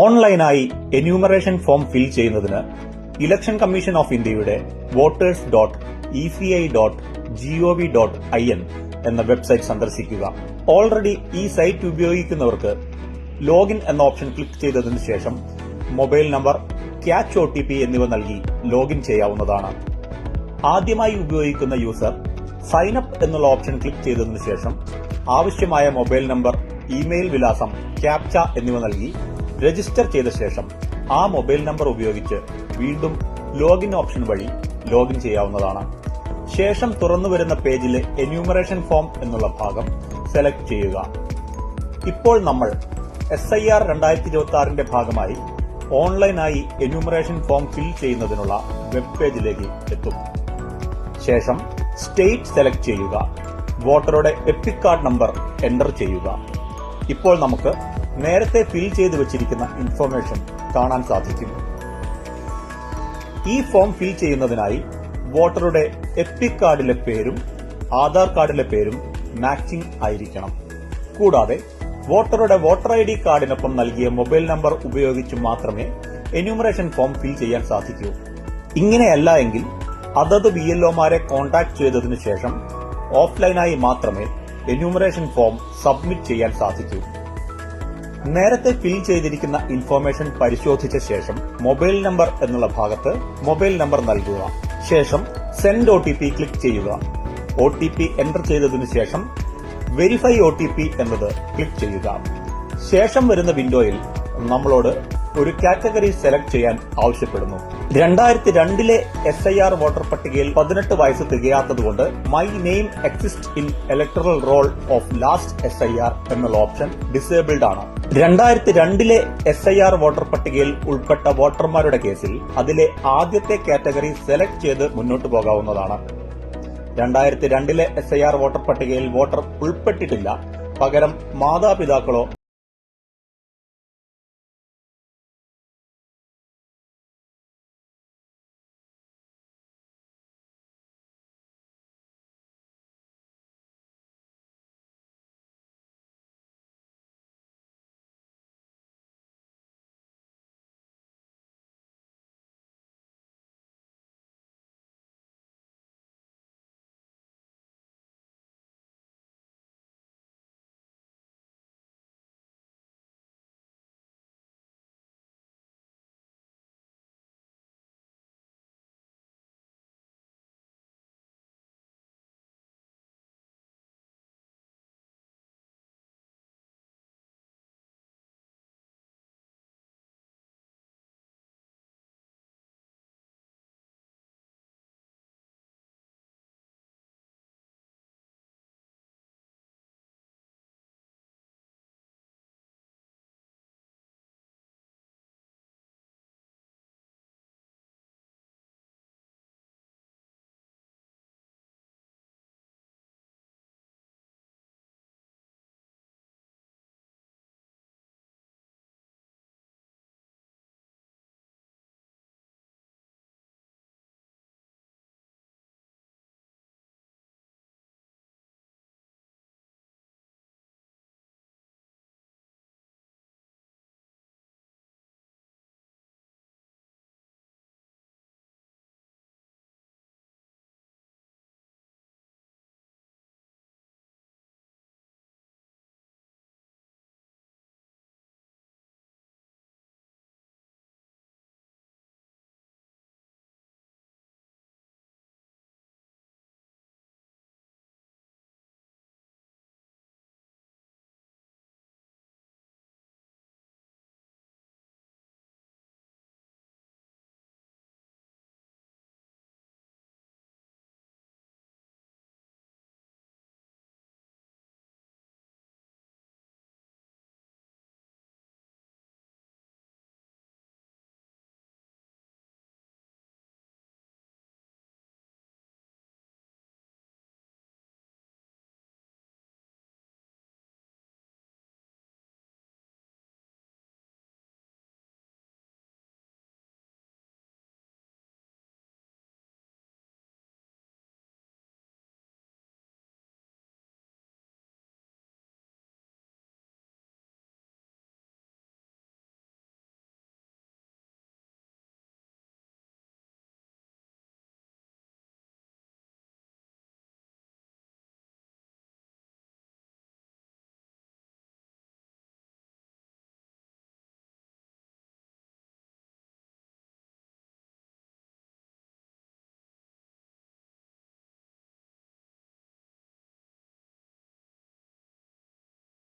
ഓൺലൈനായി enumeration form fill ചെയ്യുന്നതിന് election commission of ഇന്ത്യയുടെ voters.eci.gov.in എന്ന വെബ്സൈറ്റ് സന്ദർശിക്കുക. ഓൾറെഡി ഈ സൈറ്റ് ഉപയോഗിക്കുന്നവർക്ക് ലോഗിൻ എന്ന ഓപ്ഷൻ ക്ലിക്ക് ചെയ്തതിനു ശേഷം മൊബൈൽ നമ്പർ, ക്യാച്ച് OTP എന്നിവ നൽകി ലോഗിൻ ചെയ്യാവുന്നതാണ്. ആദ്യമായി ഉപയോഗിക്കുന്ന യൂസർ സൈൻ അപ്പ് എന്നുള്ള ഓപ്ഷൻ ക്ലിക്ക് ചെയ്തതിനു ശേഷം ആവശ്യമായ മൊബൈൽ നമ്പർ, ഇമെയിൽ വിലാസം, ക്യാപ്ച എന്നിവ നൽകി രജിസ്റ്റർ ചെയ്ത ശേഷം ആ മൊബൈൽ നമ്പർ ഉപയോഗിച്ച് വീണ്ടും ലോഗിൻ ഓപ്ഷൻ വഴി ലോഗിൻ ചെയ്യാവുന്നതാണ്. ശേഷം തുറന്നുവരുന്ന പേജിലെ എന്യൂമറേഷൻ ഫോം എന്നുള്ള ഭാഗം സെലക്ട് ചെയ്യുക. ഇപ്പോൾ നമ്മൾ SIR 2026ന്റെ ഭാഗമായി ഓൺലൈനായി എന്യൂമറേഷൻ ഫോം ഫിൽ ചെയ്യുന്നതിനുള്ള വെബ് പേജിലേക്ക് എത്തും. ശേഷം സ്റ്റേറ്റ് സെലക്ട് ചെയ്യുക. വോട്ടറുടെ എപ്പിക് കാർഡ് നമ്പർ എന്റർ ചെയ്യുക. ഇപ്പോൾ നമുക്ക് നേരത്തെ ഫിൽ ചെയ്തു വച്ചിരിക്കുന്ന ഇൻഫർമേഷൻ കാണാൻ സാധിക്കും. ഈ ഫോം ഫിൽ ചെയ്യുന്നതിനായി വോട്ടറുടെ എപ്പിക് കാർഡിലെ പേരും ആധാർ കാർഡിലെ പേരും മാച്ചിംഗ് ആയിരിക്കണം. കൂടാതെ വോട്ടറുടെ വോട്ടർ ID കാർഡിനൊപ്പം നൽകിയ മൊബൈൽ നമ്പർ ഉപയോഗിച്ച് മാത്രമേ എന്യൂമറേഷൻ ഫോം ഫിൽ ചെയ്യാൻ സാധിക്കൂ. ഇങ്ങനെയല്ല എങ്കിൽ അതത് BLOമാരെ കോൺടാക്ട് ചെയ്തതിനു ശേഷം ഓഫ്ലൈനായി മാത്രമേ എന്യൂമറേഷൻ ഫോം സബ്മിറ്റ് ചെയ്യാൻ സാധിക്കൂ. നേരത്തെ ഫിൽ ചെയ്തിരിക്കുന്ന ഇൻഫർമേഷൻ പരിശോധിച്ച ശേഷം മൊബൈൽ നമ്പർ എന്നുള്ള ഭാഗത്ത് മൊബൈൽ നമ്പർ നൽകുക. ശേഷം സെൻഡ് OTP ക്ലിക്ക് ചെയ്യുക. OTP എന്റർ ചെയ്തതിനു ശേഷം വെരിഫൈ OTP എന്നത് ക്ലിക്ക് ചെയ്യുക. ശേഷം വരുന്ന വിൻഡോയിൽ നമ്മളോട് ഒരു കാറ്റഗറി സെലക്ട് ചെയ്യാൻ ആവശ്യപ്പെടുന്നു. 2002ലെ SIR വോട്ടർ പട്ടികയിൽ 18 വയസ്സ് തികയാത്തതുകൊണ്ട് my name exist in electoral roll of last SIR എന്നുള്ള ഓപ്ഷൻ ഡിസേബിൾഡ് ആണ്. 2002ലെ SIR വോട്ടർ പട്ടികയിൽ ഉൾപ്പെട്ട വോട്ടർമാരുടെ കേസിൽ അതിലെ ആദ്യത്തെ കാറ്റഗറി സെലക്ട് ചെയ്ത് മുന്നോട്ടു പോകാവുന്നതാണ്. 2002ലെ SIR വോട്ടർ പട്ടികയിൽ വോട്ടർ ഉൾപ്പെട്ടിട്ടില്ല, പകരം മാതാപിതാക്കളോ